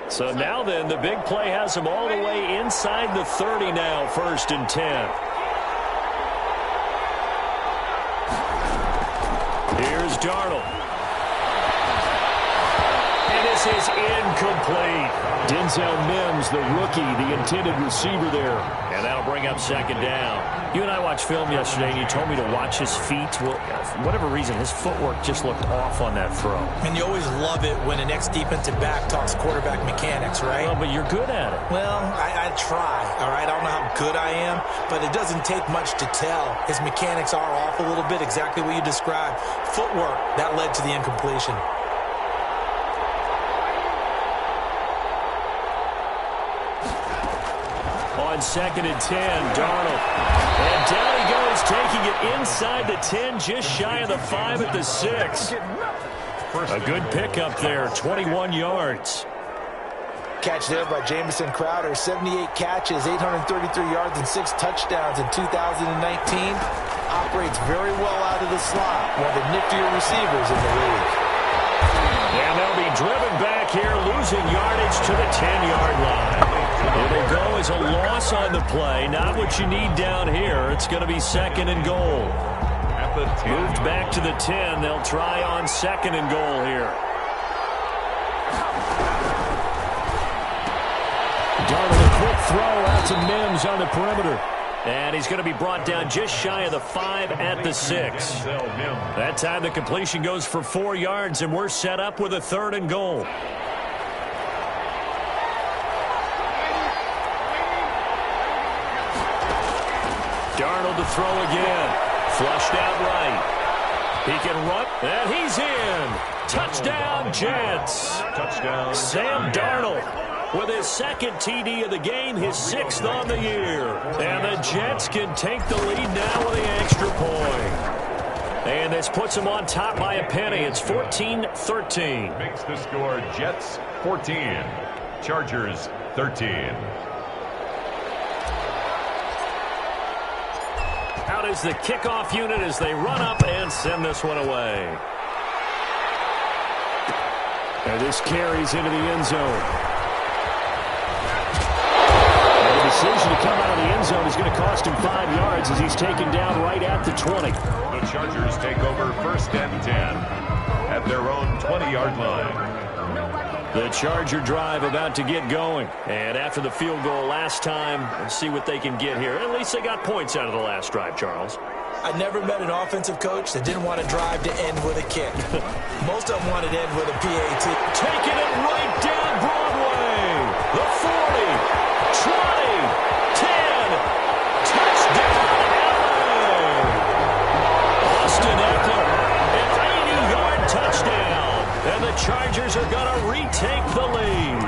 So now then, the big play has him all the way inside the 30 now, 1st and 10. Here's Darnold. And this is incomplete. Denzel Mims, the rookie, the intended receiver there. And that'll bring up 2nd down. You and I watched film yesterday, and you told me to watch his feet. Well, for whatever reason, his footwork just looked off on that throw. And you always love it when an ex-defensive back talks quarterback mechanics, right? Well, but you're good at it. Well, I try, all right? I don't know how good I am, but it doesn't take much to tell. His mechanics are off a little bit, exactly what you described. Footwork, that led to the incompletion. On 2nd and 10, Darnold. And down he goes, taking it inside the 10, just shy of the 5 at the 6. A good pickup there, 21 yards. Catch there by Jamison Crowder. 78 catches, 833 yards, and 6 touchdowns in 2019. Operates very well out of the slot. One of the niftier receivers in the league. And they'll be driven back here, losing yardage to the 10-yard line. It'll go as a loss on the play. Not what you need down here. It's going to be 2nd and goal. Moved back to the 10. They'll try on 2nd and goal here. Darnold, a quick throw out to Mims on the perimeter. And he's going to be brought down just shy of the 5 at the 6. That time the completion goes for 4 yards, and we're set up with a 3rd and goal. Darnold to throw again. Flushed out right. He can run, and he's in. Touchdown, Jets. Touchdown. Sam Darnold with his 2nd TD of the game, his 6th on the year. And the Jets can take the lead now with the extra point. And this puts them on top by a penny. It's 14-13. Makes the score Jets 14, Chargers 13. Out is the kickoff unit as they run up and send this one away. And this carries into the end zone. And the decision to come out of the end zone is going to cost him 5 yards as he's taken down right at the 20. The Chargers take over 1st and 10 at their own 20-yard line. The Charger drive about to get going. And after the field goal last time, let's see what they can get here. At least they got points out of the last drive, Charles. I never met an offensive coach that didn't want to drive to end with a kick. Most of them wanted to end with a PAT. Taking it right down Broadway. The 40, 20, 10. Touchdown, LA. Austin Eckler, an 80-yard touchdown. And the Chargers are going to retake the lead.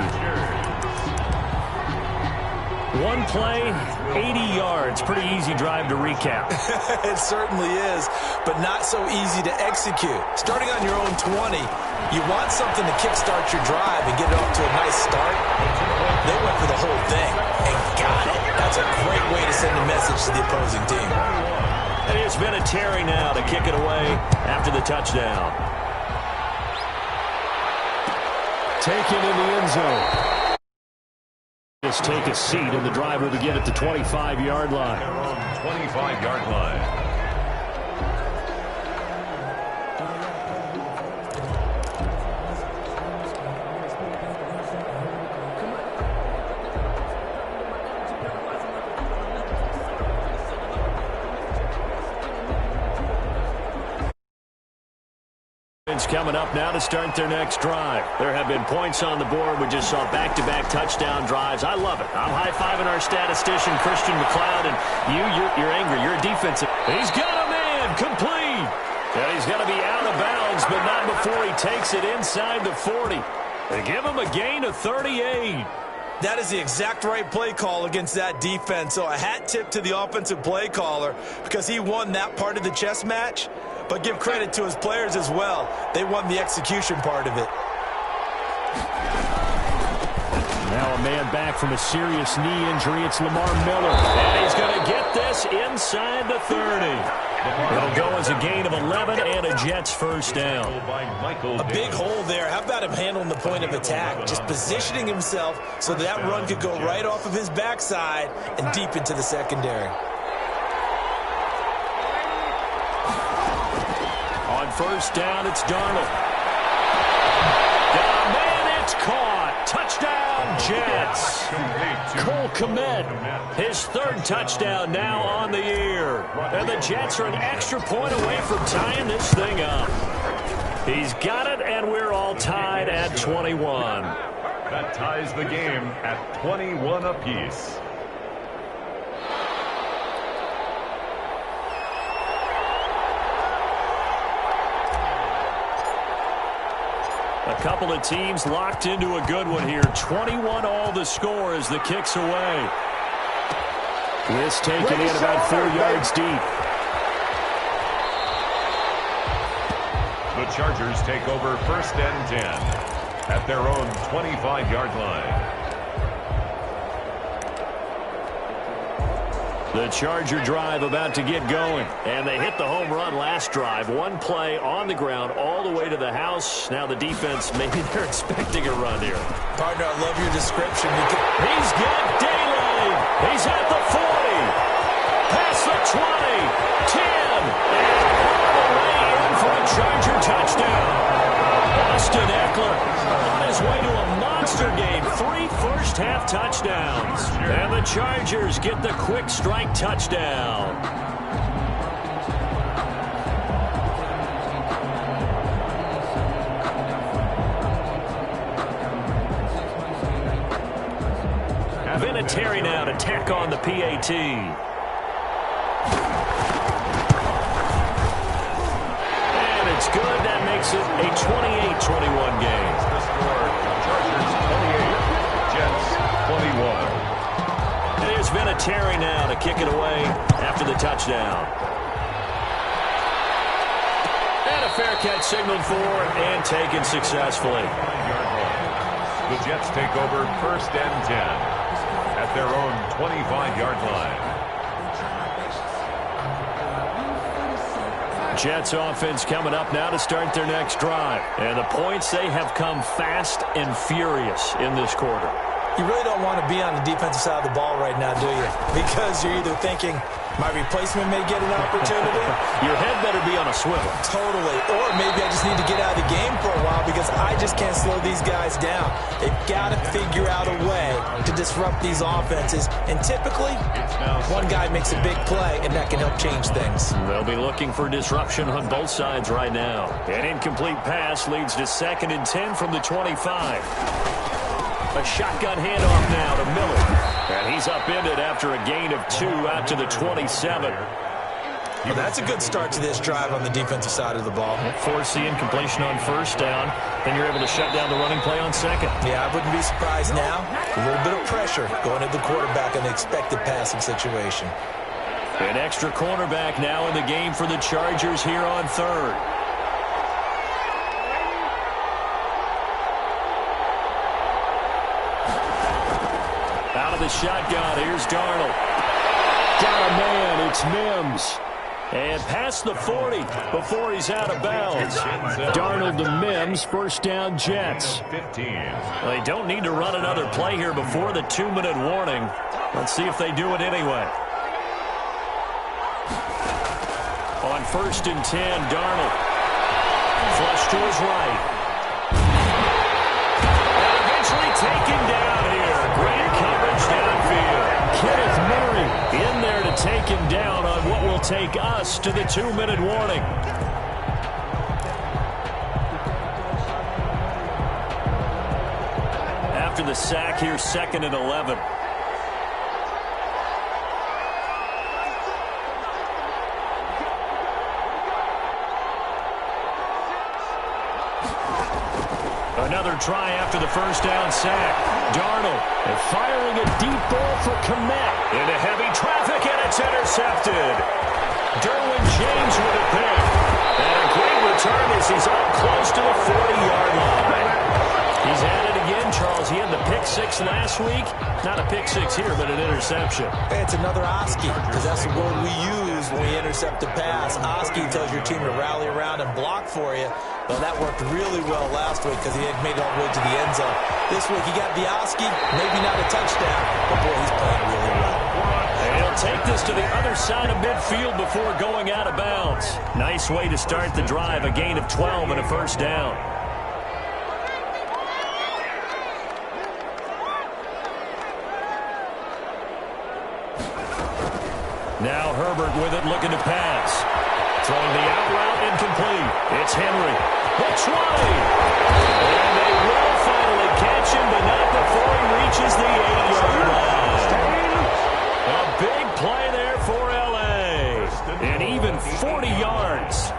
One play, 80 yards. Pretty easy drive to recap. It certainly is, but not so easy to execute. Starting on your own 20, you want something to kickstart your drive and get it off to a nice start. They went for the whole thing and got it. That's a great way to send a message to the opposing team. And it's Vinatieri now to kick it away after the touchdown. Taken in the end zone. Just take a seat, and the drive will begin at the 25-yard line. 25-yard line. Coming up now to start their next drive. There have been points on the board. We just saw back-to-back touchdown drives. I love it. I'm high-fiving our statistician, Christian McLeod, and you're angry. You're a defensive. He's got a man complete. And he's got to be out of bounds, but not before he takes it inside the 40. They give him a gain of 38. That is the exact right play call against that defense. So a hat tip to the offensive play caller because he won that part of the chess match. But give credit to his players as well. They won the execution part of it. Now a man back from a serious knee injury. It's Lamar Miller. And he's going to get keep this inside the 30. It'll go as a gain of 11 and a Jets first down. A big hole there. How about him handling the point of attack? Just positioning himself so that run could go right off of his backside and deep into the secondary. On first down, it's Darnold. Oh, man, it's caught. Touchdown, Jets. Cole Kmet, his third touchdown now on the year. And the Jets are an extra point away from tying this thing up. He's got it, and we're all tied at 21. That ties the game at 21 apiece. A couple of teams locked into a good one here. 21 all the score as the kick's away. This taken in about 4 yards deep. The Chargers take over first and 10 at their own 25-yard line. The Charger drive about to get going. And they hit the home run last drive. One play on the ground all the way to the house. Now the defense, maybe they're expecting a run here. Partner, I love your description. He's got daylight. He's at the 40. Past the 20. 10. And all the way in for a Charger touchdown. Austin Eckler on his way to a monster game. 3 first-half touchdowns. And the Chargers get the quick strike touchdown. Vinatieri now to tack on the PAT. And it's good. That makes it a 28-21 game. The score, Chargers 28, Jets 21. It is Vinatieri now to kick it away after the touchdown. And a fair catch signaled for and taken successfully. The Jets take over first and 10 at their own 25-yard line. Jets offense coming up now to start their next drive. And the points, they have come fast and furious in this quarter. You really don't want to be on the defensive side of the ball right now, do you? Because you're either thinking, my replacement may get an opportunity. Your head better be on a swivel. Totally. Or maybe I just need to get out of the game for a while because I just can't slow these guys down. They've got to figure out a way to disrupt these offenses. And typically, one guy makes a big play, and that can help change things. They'll be looking for disruption on both sides right now. An incomplete pass leads to 2nd and 10 from the 25. A shotgun handoff now to Miller. And he's upended after a gain of 2 out to the 27. Well, that's a good start to this drive on the defensive side of the ball. Force the incompletion on first down. Then you're able to shut down the running play on second. Yeah, I wouldn't be surprised now. A little bit of pressure going at the quarterback in the expected passing situation. An extra cornerback now in the game for the Chargers here on third. Out of the shotgun, here's Darnold. Got a man, it's Mims. And past the 40 before he's out of bounds. Darnold to Mims, first down Jets. 15. They don't need to run another play here before the 2-minute warning. Let's see if they do it anyway. On first and 10, Darnold. Flush to his right. And eventually taken down here. Great coverage downfield. Kenneth Murray in there to take him down on what will take us to the 2-minute warning. After the sack here, 2nd and 11. Another try after the first down sack. Darnold firing a deep ball for Kmet. Into heavy traffic, and it's intercepted. Derwin James with a pick. And a great return as he's up close to the 40-yard line. He's at it again Charles, he had the pick six last week. Not a pick six here, but an interception. Hey, it's another Oski, because that's the word we use when we intercept a pass. Oski tells your team to rally around and block for you. Well, that worked really well last week because he had made it all the way to the end zone. This week he got the Oski, maybe not a touchdown, but boy, he's playing really well. And he'll take this to the other side of midfield before going out of bounds. Nice way to start the drive, a gain of 12 and a first down. Now Herbert with it, looking to pass. Throwing the out route, incomplete. It's Henry. The 20. And they will finally catch him, but not before he reaches the 8-yard line. A big play there for L.A. And even 40 yards.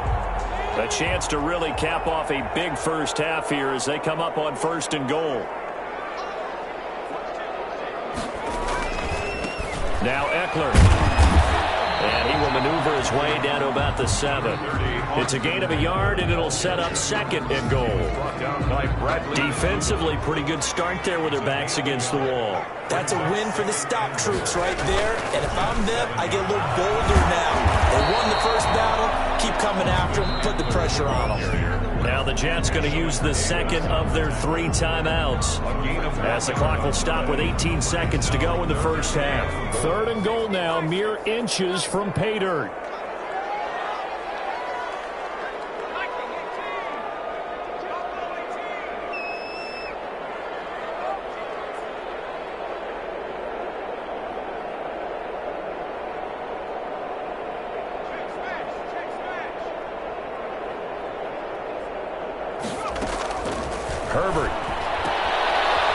A chance to really cap off a big first half here as they come up on 1st and goal. Now Eckler. And he will maneuver his way down to about the 7. It's a gain of a yard, and it'll set up 2nd and goal. Defensively, pretty good start there with their backs against the wall. That's a win for the stop troops right there. And if I'm them, I get a little bolder now. They won the first battle. Keep coming after them. Put the pressure on them. Now the Jets going to use the 2nd of their 3 timeouts, as the clock will stop with 18 seconds to go in the first half. 3rd and goal now, mere inches from pay dirt. Herbert.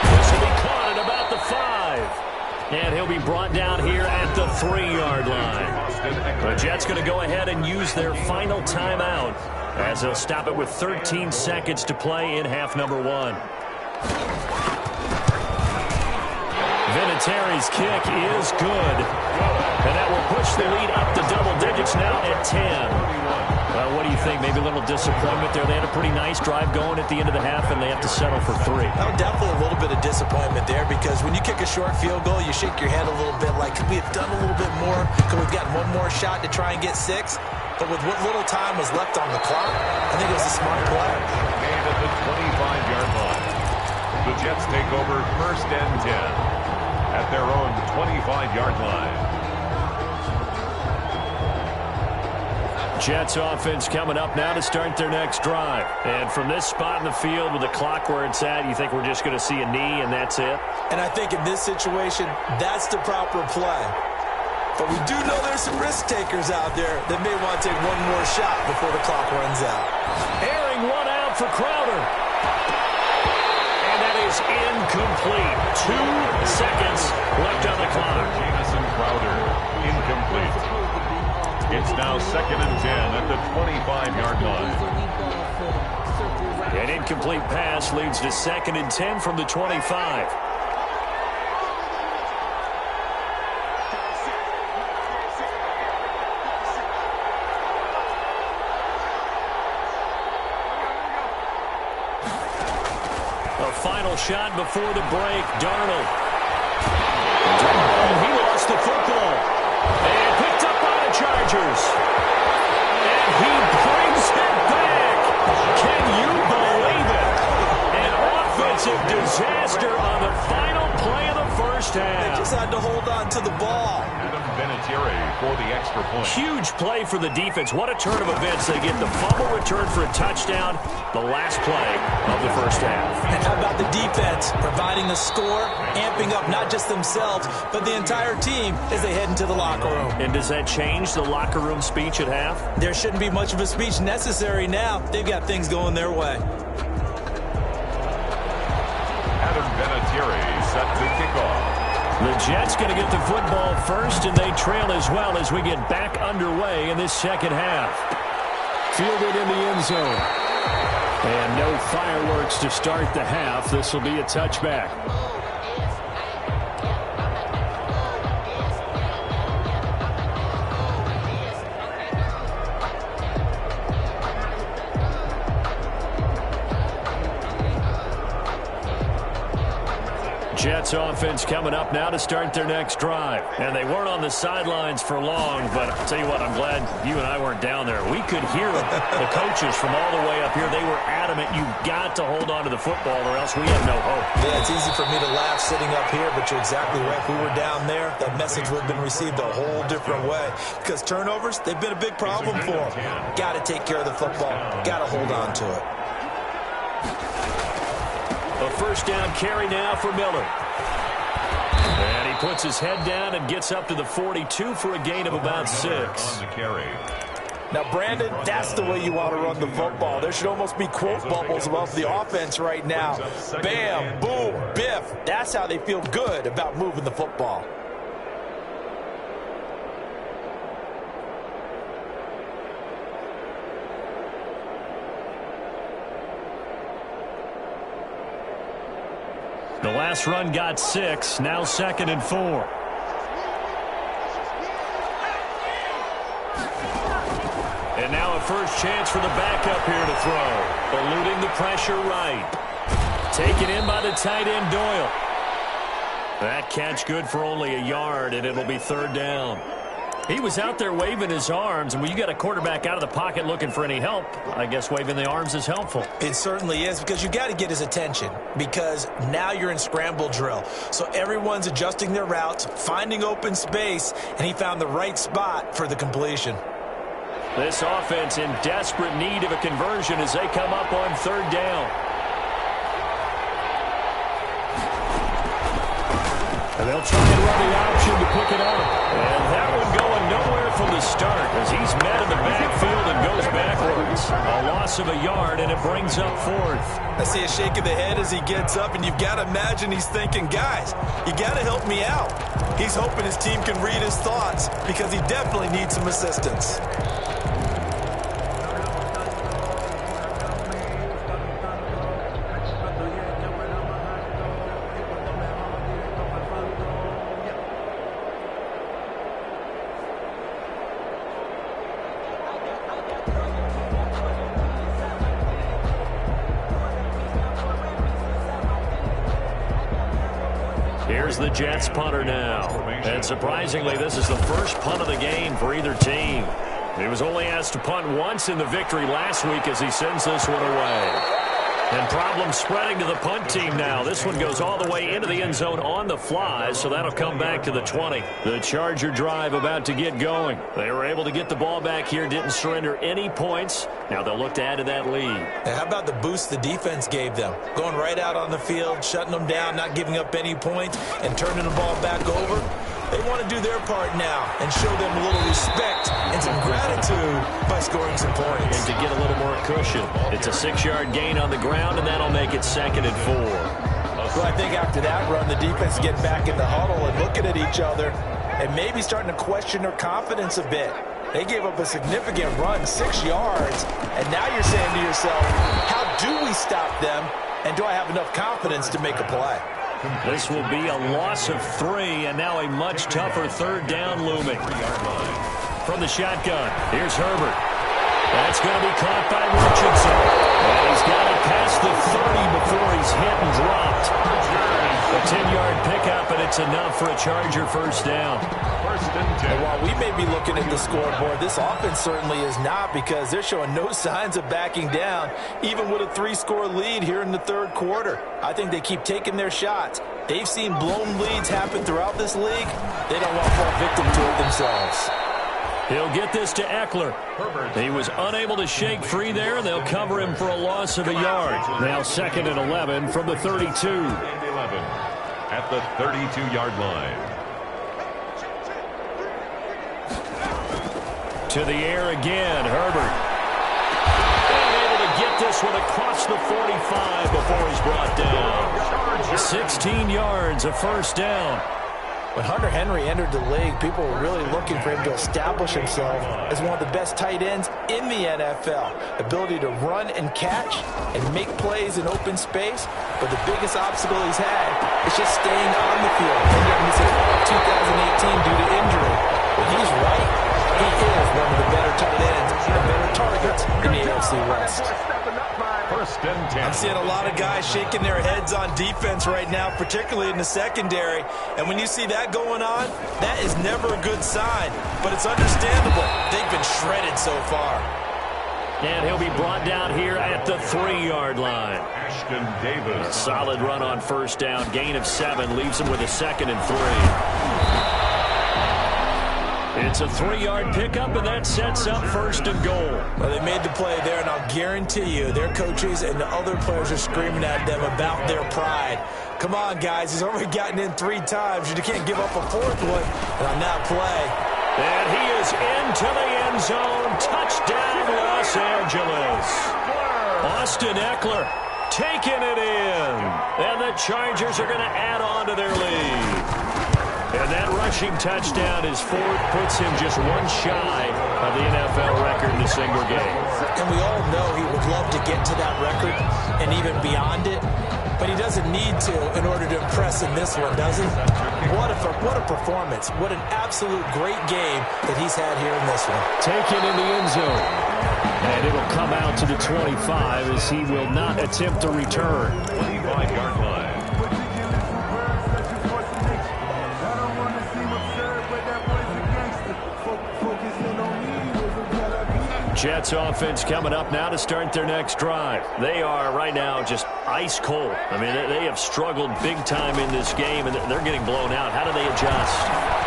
This will be caught at about the 5. And he'll be brought down here at the 3-yard line. The Jets going to go ahead and use their final timeout as they'll stop it with 13 seconds to play in half number 1. Vinatieri's kick is good. And that will push the lead up to double digits now at 10. Well, what do you think? Maybe a little disappointment there. They had a pretty nice drive going at the end of the half, and they have to settle for 3. Oh, definitely a little bit of disappointment there, because when you kick a short field goal, you shake your head a little bit like, could we have done a little bit more? Could we have gotten one more shot to try and get 6? But with what little time was left on the clock, I think it was a smart play. Gained at the 25-yard line. The Jets take over 1st and 10 at their own 25-yard line. Jets offense coming up now to start their next drive. And from this spot in the field with the clock where it's at, you think we're just going to see a knee and that's it? And I think in this situation, that's the proper play. But we do know there's some risk takers out there that may want to take one more shot before the clock runs out. Airing one out for Crowder. And that is incomplete. 2 seconds left on the clock. Jamison Crowder, incomplete. It's now 2nd and 10 at the 25-yard line. An incomplete pass leads to 2nd and 10 from the 25. A final shot before the break. Darnold. He lost the football. And picked up by the Chargers. And he brings it back. Can you believe it? An offensive disaster on the final play of the first half. They just had to hold on to the ball. Adam Vinatieri for the extra point. Huge play for the defense. What a turn of events. They get the fumble return for a touchdown. The last play of the first half. And how about the defense providing the score, amping up not just themselves, but the entire team as they head into the locker room. And does that change the locker room speech at half? There shouldn't be much of a speech necessary now. They've got things going their way. Adam Vinatieri set to kick off. The Jets going to get the football first, and they trail as well as we get back underway in this second half. Fielded in the end zone. And no fireworks to start the half. This will be a touchback. Jets offense coming up now to start their next drive. And they weren't on the sidelines for long, but I'll tell you what, I'm glad you and I weren't down there. We could hear the coaches from all the way up here. They were adamant, you've got to hold on to the football or else we have no hope. Yeah, it's easy for me to laugh sitting up here, but you're exactly right. If we were down there, that message would have been received a whole different way. Because turnovers, they've been a big problem for them. Got to take care of the football. Got to hold on to it. A first down carry now for Miller. And he puts his head down and gets up to the 42 for a gain of about 6. Now, Brandon, that's the way you want to run the football. There should almost be quote bubbles above the offense right now. Bam, boom, biff. That's how they feel good about moving the football. The last run got 6, now 2nd and 4. And now a first chance for the backup here to throw. Eluding the pressure right. Taken in by the tight end Doyle. That catch good for only a yard, and it'll be 3rd down. He was out there waving his arms, and when you got a quarterback out of the pocket looking for any help, I guess waving the arms is helpful. It certainly is, because you got to get his attention, because now you're in scramble drill. So everyone's adjusting their routes, finding open space, and he found the right spot for the completion. This offense in desperate need of a conversion as they come up on 3rd down. And they'll try and run the option to pick it up. And that one going nowhere from the start as he's met in the backfield and goes backwards. A loss of a yard, and it brings up 4th. I see a shake of the head as he gets up, and you've got to imagine he's thinking, guys, you got to help me out. He's hoping his team can read his thoughts because he definitely needs some assistance. Here's the Jets punter now. And surprisingly, this is the first punt of the game for either team. He was only asked to punt once in the victory last week as he sends this one away. And problems spreading to the punt team now. This one goes all the way into the end zone on the fly, so that'll come back to the 20. The Charger drive about to get going. They were able to get the ball back here, didn't surrender any points. Now they'll look to add to that lead. How about the boost the defense gave them? Going right out on the field, shutting them down, not giving up any points, and turning the ball back over. They want to do their part now and show them a little respect and some gratitude by scoring some points. And to get a little more cushion. It's a 6-yard gain on the ground, and that'll make it 2nd and 4. Well, I think after that run, the defense get back in the huddle and looking at each other and maybe starting to question their confidence a bit. They gave up a significant run, 6 yards, and now you're saying to yourself, how do we stop them, and do I have enough confidence to make a play? This will be a loss of 3, and now a much tougher 3rd down looming. From the shotgun, here's Herbert. That's going to be caught by Richardson. And he's got it past the 30 before he's hit and dropped. A 10-yard pickup, and it's enough for a Charger first down. And while we may be looking at the scoreboard, this offense certainly is not, because they're showing no signs of backing down, even with a 3-score lead here in the 3rd quarter. I think they keep taking their shots. They've seen blown leads happen throughout this league. They don't want to fall victim to it themselves. He'll get this to Eckler. He was unable to shake free there, and they'll cover him for a loss of a yard. Now 2nd and 11 from the 32. At the 32-yard line. To the air again, Herbert. Able to get this one across the 45 before he's brought down. 16 yards, a first down. When Hunter Henry entered the league, people were really looking for him to establish himself as one of the best tight ends in the NFL. Ability to run and catch and make plays in open space. But the biggest obstacle he's had is just staying on the field. Ended up missing all of 2018 due to injury. But he's right. He is one of the better tight ends and better targets in the AFC West. First and 10. I'm seeing a lot of guys shaking their heads on defense right now, particularly in the secondary. And when you see that going on, that is never a good sign. But it's understandable. They've been shredded so far. And he'll be brought down here at the 3-yard line. Ashton Davis. Solid run on first down. Gain of 7 leaves him with a 2nd and 3. It's a 3-yard pickup, and that sets up 1st and goal. Well, they made the play there, and I'll guarantee you their coaches and the other players are screaming at them about their pride. Come on, guys. He's already gotten in 3 times. You can't give up a 4th one. And on that play, and he is into the end zone. Touchdown, Los Angeles. Austin Eckler taking it in. And the Chargers are going to add on to their lead. And that rushing touchdown is 4th, puts him just 1 shy of the NFL record in a single game. And we all know he would love to get to that record and even beyond it. But he doesn't need to in order to impress in this one, does he? What a performance. What an absolute great game that he's had here in this one. Taken in the end zone. And it'll come out to the 25 as he will not attempt to return. 25-yard line. Jets offense coming up now to start their next drive. They are right now just ice cold. I mean, they have struggled big time in this game, and they're getting blown out. How do they adjust?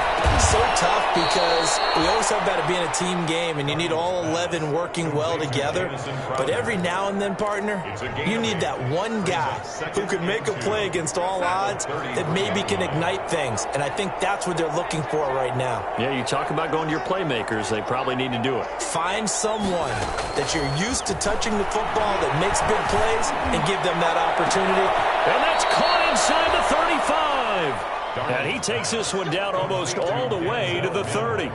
So tough because we always talk about it being a team game, and you need all 11 working well together. But every now and then, partner, you need that one guy who can make a play against all odds that maybe can ignite things. And I think that's what they're looking for right now. Yeah, you talk about going to your playmakers. They probably need to do it. Find someone that you're used to touching the football that makes big plays and give them that opportunity. And that's caught inside the 35. And he takes this one down almost all the way to the 30.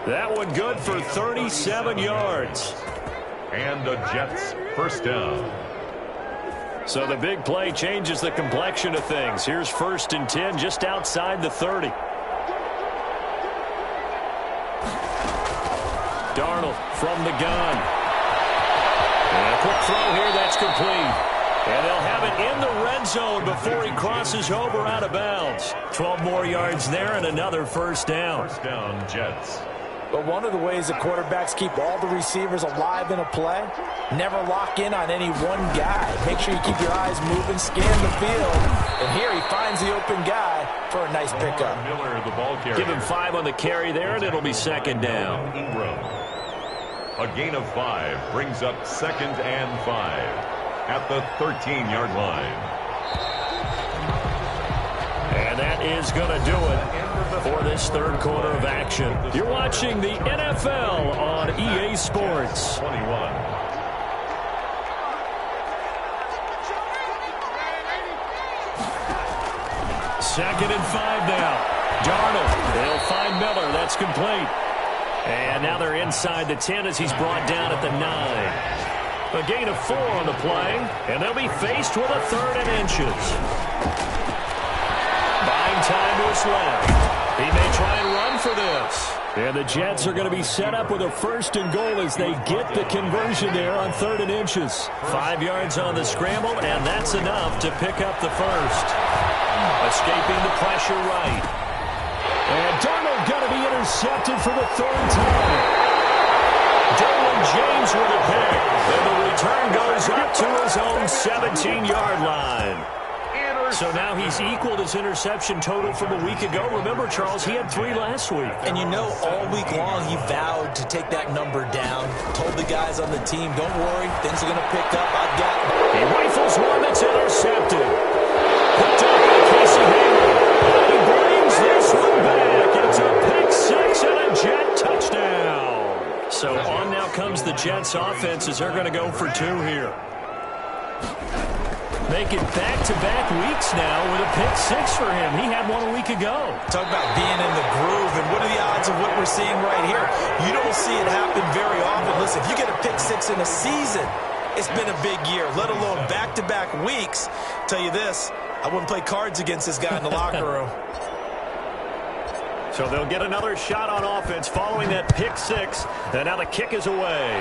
That one good for 37 yards. And the Jets first down. So the big play changes the complexion of things. Here's 1st and 10 just outside the 30. Darnold from the gun. And a quick throw here, that's complete. And they'll have it in the red zone before he crosses over out of bounds. 12 more yards there and another first down. First down, Jets. But one of the ways that quarterbacks keep all the receivers alive in a play, never lock in on any one guy. Make sure you keep your eyes moving, scan the field. And here he finds the open guy for a nice pickup. Miller, the ball carrier. Give him 5 on the carry there, and it'll be 2nd down. Ingram. A gain of 5 brings up 2nd and 5 at the 13-yard line. And that is going to do it for this 3rd quarter of action. You're watching the NFL on EA Sports. 21. Second and 5 now. Darnold, they'll find Miller. That's complete. And now they're inside the 10 as he's brought down at the 9. A gain of 4 on the play, and they'll be faced with a 3rd and inches. Buying time was left. He may try and run for this. And the Jets are going to be set up with a 1st and goal as they get the conversion there on 3rd and inches. 5 yards on the scramble, and that's enough to pick up the 1st. Escaping the pressure right. And Darnold going to be intercepted for the 3rd time. Derwin James with a pick. And the return goes up to his own 17-yard line. So now he's equaled his interception total from a week ago. Remember, Charles, he had 3 last week. And you know, all week long he vowed to take that number down. Told the guys on the team, don't worry, things are going to pick up. I've got it. He rifles one that's intercepted. Picked up by Casey Hayward. He brings this one back. It's a pick 6 and a Jet touchdown. So on now comes the Jets offense as they're going to go for 2 here. Make it back-to-back weeks now with a pick 6 for him. He had one a week ago. Talk about being in the groove, and what are the odds of what we're seeing right here? You don't see it happen very often. Listen, if you get a pick 6 in a season, it's been a big year, let alone back-to-back weeks. Tell you this, I wouldn't play cards against this guy in the locker room. So they'll get another shot on offense following that pick 6. And now the kick is away.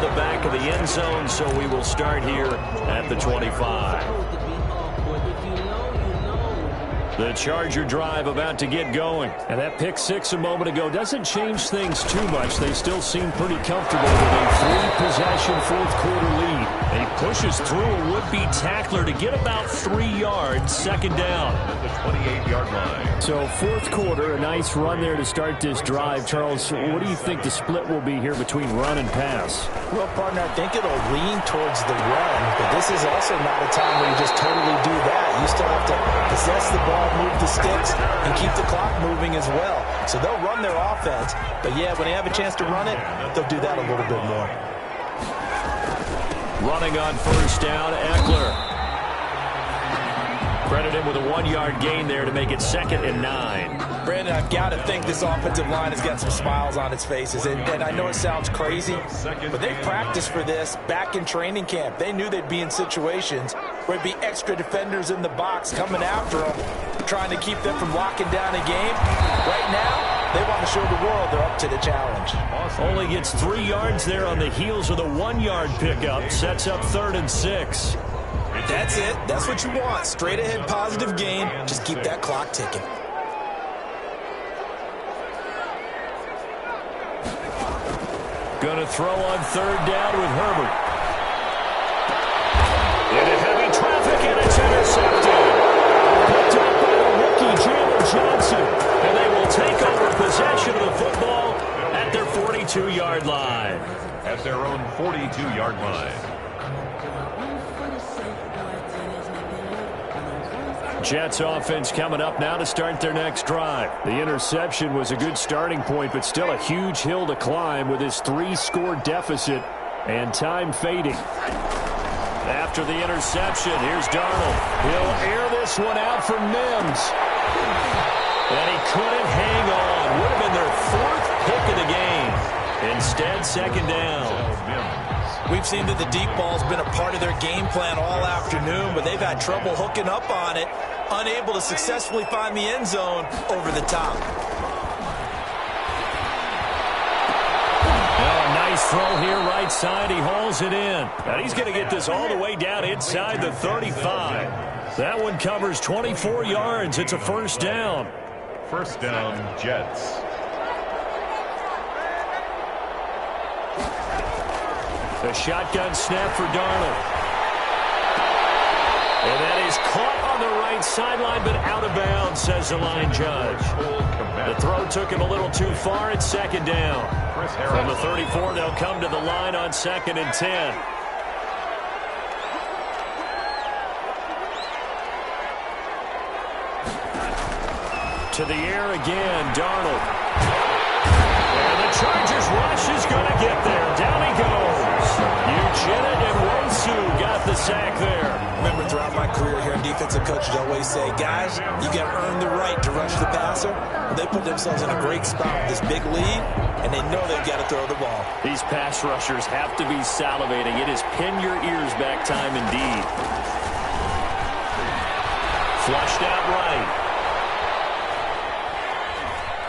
the back of the end zone, so we will start here at the 25. The Charger drive about to get going. And that pick six a moment ago doesn't change things too much. They still seem pretty comfortable with a three-possession fourth-quarter lead. And he pushes through a would-be tackler to get about 3 yards, second down. At the 28-yard line. So fourth quarter, a nice run there to start this drive. Charles, what do you think the split will be here between run and pass? Well, partner, I think it'll lean towards the run, but this is also not a time where you just totally do that. You still have to possess the ball, move the sticks, and keep the clock moving as well. So they'll run their offense, but yeah, when they have a chance to run it, they'll do that a little bit more. Running on first down, Eckler. Credit him with a 1-yard gain there to make it 2nd and 9. Brandon, I've got to think this offensive line has got some smiles on its faces. And I know it sounds crazy, but they practiced for this back in training camp. They knew they'd be in situations where there'd be extra defenders in the box coming after them, trying to keep them from locking down a game. Right now, they want to show the world they're up to the challenge. Only gets 3 yards there on the heels of the 1-yard pickup. Sets up 3rd and 6. That's it. That's what you want. Straight ahead positive gain. Just keep that clock ticking. Gonna throw on 3rd down with Herbert. Into heavy traffic, and it's intercepted. Picked up by the rookie, Jalen Johnson. And they will take over possession of the football at their 42-yard line. At their own 42-yard line. Jets offense coming up now to start their next drive. The interception was a good starting point, but still a huge hill to climb with his 3-score deficit and time fading. After the interception, here's Darnold. He'll air this one out for Mims. And he couldn't hang on. Would have been their 4th pick of the game. Instead, 2nd down. We've seen that the deep ball's been a part of their game plan all afternoon, but they've had trouble hooking up on it, unable to successfully find the end zone over the top. Nice throw here, right side. He hauls it in. And he's going to get this all the way down inside the 35. That one covers 24 yards. It's a 1st down. 1st down, Jets. The shotgun snap for Darnold. And that is caught on the right sideline, but out of bounds, says the line judge. The throw took him a little too far. It's 2nd down. From the 34, they'll come to the line on 2nd and 10. To the air again, Darnold. And the Chargers rush is going to get there. Down he goes. Uchenna and Nwosu got the sack there. Remember, throughout my career here, defensive coaches always say, guys, you got to earn the right to rush the passer. They put themselves in a great spot with this big lead, and they know they've got to throw the ball. These pass rushers have to be salivating. It is pin your ears back time indeed. Flushed out right.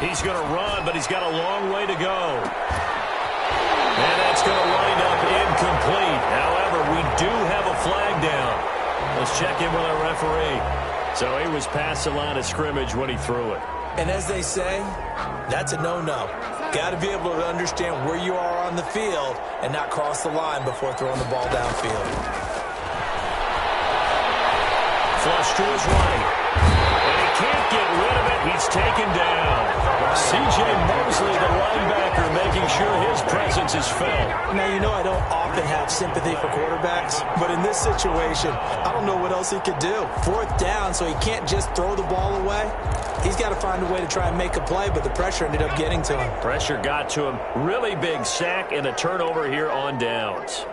He's going to run, but he's got a long way to go. And that's going to wind up incomplete. However, we do have a flag down. Let's check in with our referee. So he was past the line of scrimmage when he threw it. And as they say, that's a no-no. Got to be able to understand where you are on the field and not cross the line before throwing the ball downfield. Flush to his right. And he can't get rid of it. He's taken down. C.J. Mosley, the linebacker, making sure his presence is felt. Now, you know I don't often have sympathy for quarterbacks, but in this situation, I don't know what else he could do. 4th down, so he can't just throw the ball away. He's got to find a way to try and make a play, but the pressure ended up getting to him. Pressure got to him. Really big sack and a turnover here on downs.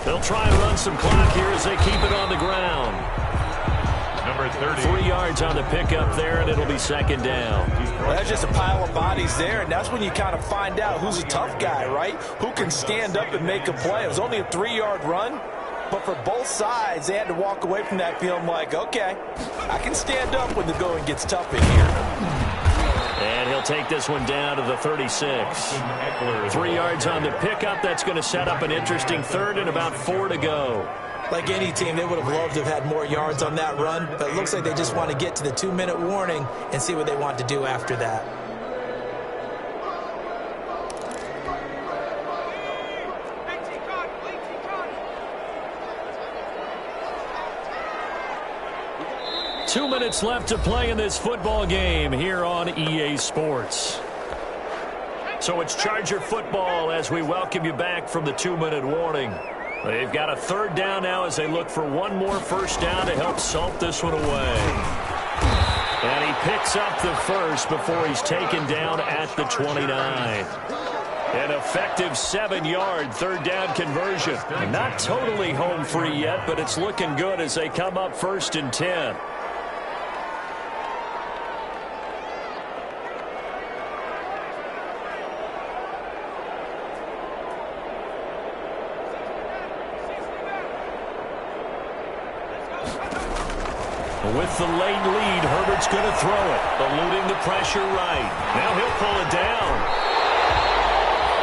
They'll try and run some clock here as they keep it on the ground. Number 30. 3 yards on the pickup there, and it'll be 2nd down. Well, that's just a pile of bodies there, and that's when you kind of find out who's a tough guy, right? Who can stand up and make a play. It was only a 3-yard run, But for both sides, they had to walk away from that feeling like, okay, I can stand up when the going gets tough in here. And he'll take this one down to the 36. 3 yards on the pickup. That's going to set up an interesting third and about 4 to go. Like any team, they would have loved to have had more yards on that run, but it looks like they just want to get to the 2-minute warning and see what they want to do after that. Two minutes left to play in this football game here on EA Sports. So it's Charger football as we welcome you back from the 2-minute warning. They've got a third down now as they look for one more first down to help salt this one away. And he picks up the first before he's taken down at the 29. An effective 7-yard third down conversion. Not totally home free yet, but it's looking good as they come up 1st and 10. With the late lead, Herbert's going to throw it, eluding the pressure right. Now he'll pull it down.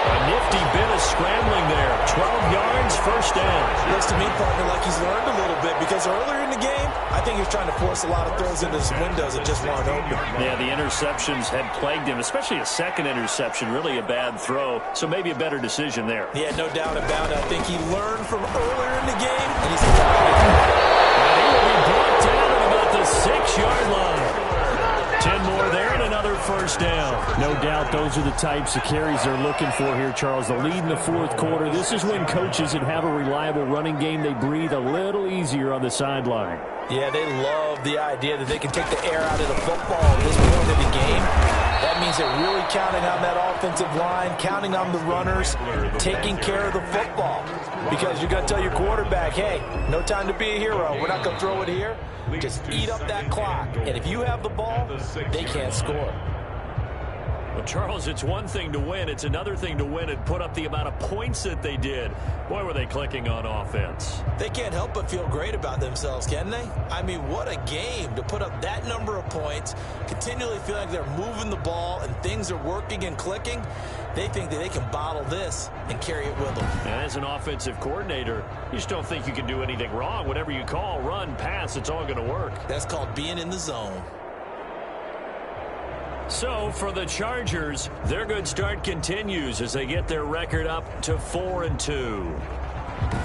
A nifty bit of scrambling there. 12 yards, first down. Looks to me, partner, like he's learned a little bit because earlier in the game, I think he was trying to force a lot of throws into his windows that just weren't open. Yeah, the interceptions had plagued him, especially a second interception, really a bad throw. So maybe a better decision there. Yeah, no doubt about it. I think he learned from earlier in the game, and he's applied it. And he will be brought down at about the 6-yard line. 10 more there and another first down. No doubt those are the types of carries they're looking for here, Charles. The lead in the fourth quarter. This is when coaches that have a reliable running game, they breathe a little easier on the sideline. Yeah, they love the idea that they can take the air out of the football at this point of the game. That means they're really counting on that offensive line, counting on the runners, taking care of the football. Because you're going to tell your quarterback, hey, no time to be a hero. We're not going to throw it here. Just eat up that clock. And if you have the ball, they can't score. Well, Charles, it's one thing to win. It's another thing to win and put up the amount of points that they did. Boy, were they clicking on offense. They can't help but feel great about themselves, can they? I mean, what a game to put up that number of points, continually feel like they're moving the ball and things are working and clicking. They think that they can bottle this and carry it with them. And as an offensive coordinator, you just don't think you can do anything wrong. Whatever you call, run, pass, it's all going to work. That's called being in the zone. So for the Chargers, their good start continues as they get their record up to 4-2.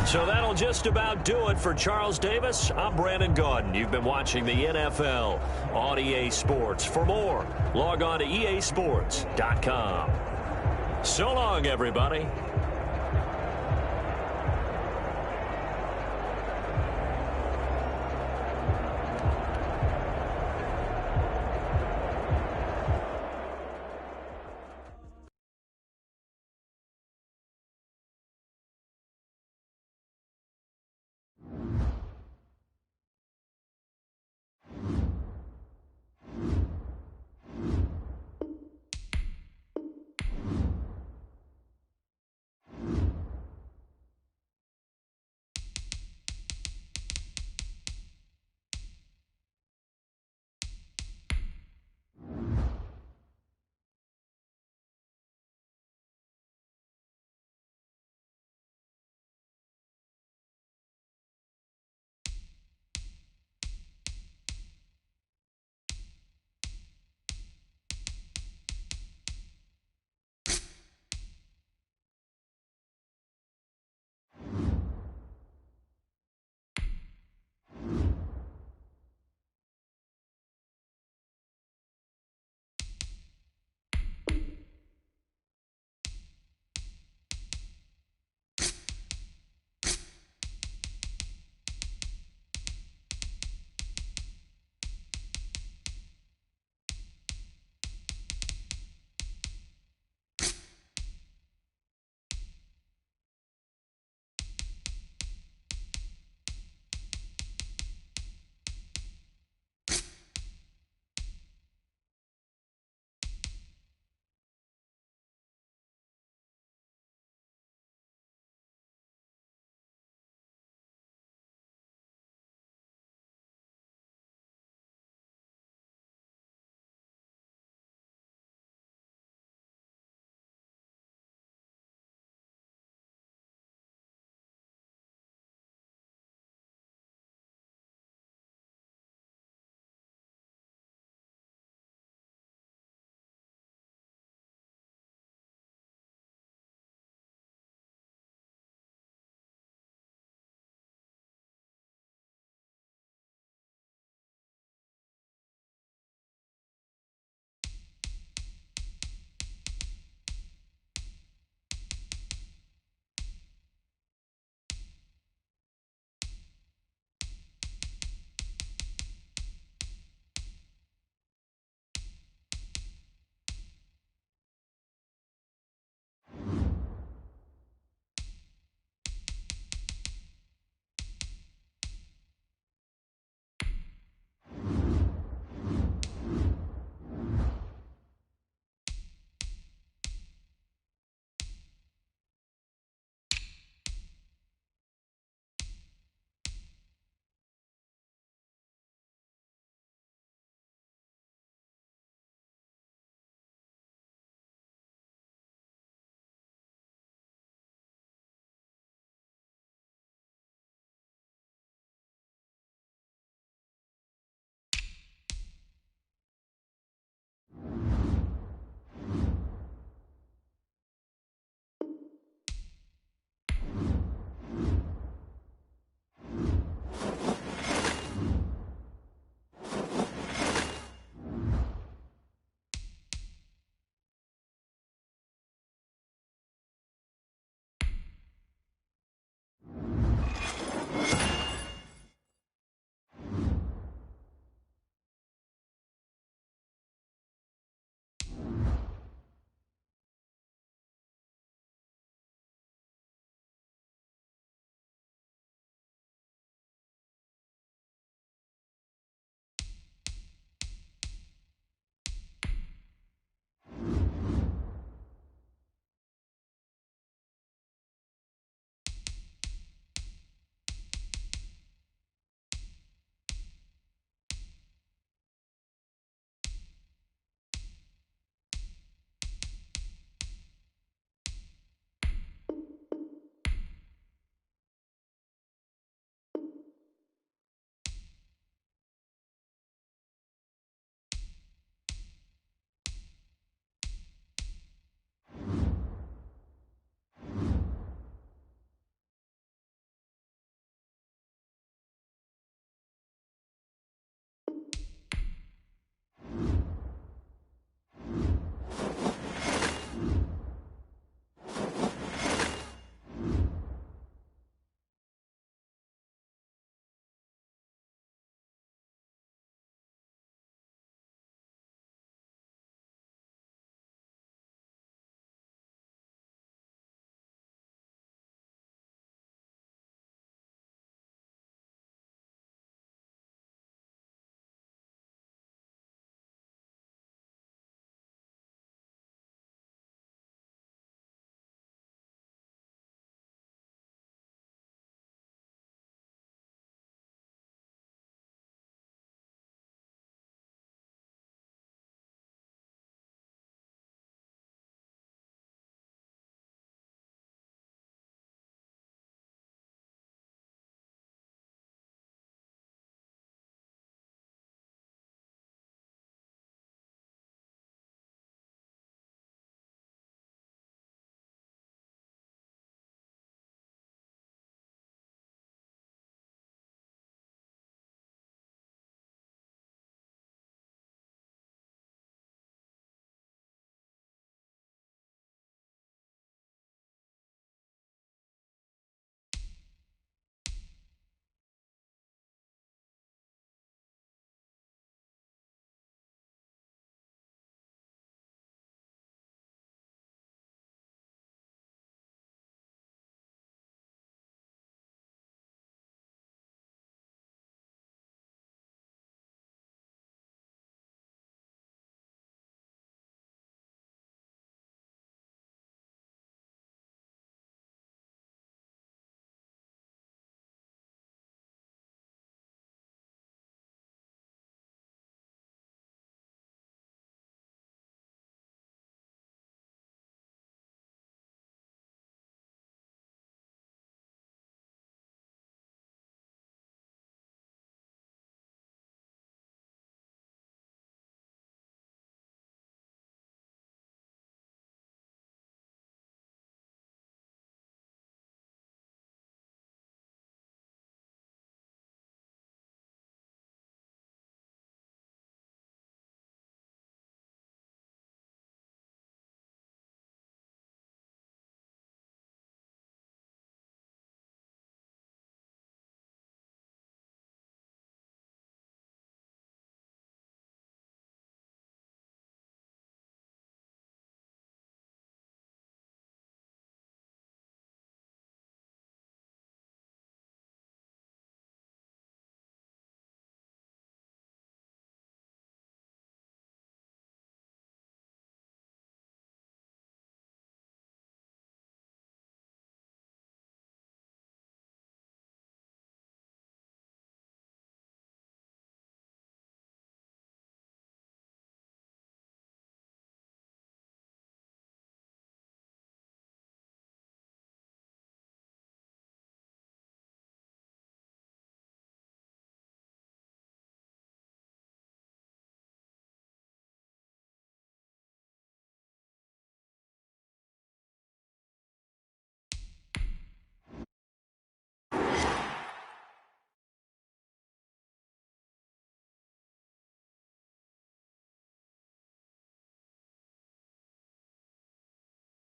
So that'll just about do it for Charles Davis. I'm Brandon Gaudin. You've been watching the NFL on EA Sports. For more, log on to easports.com. So long, everybody.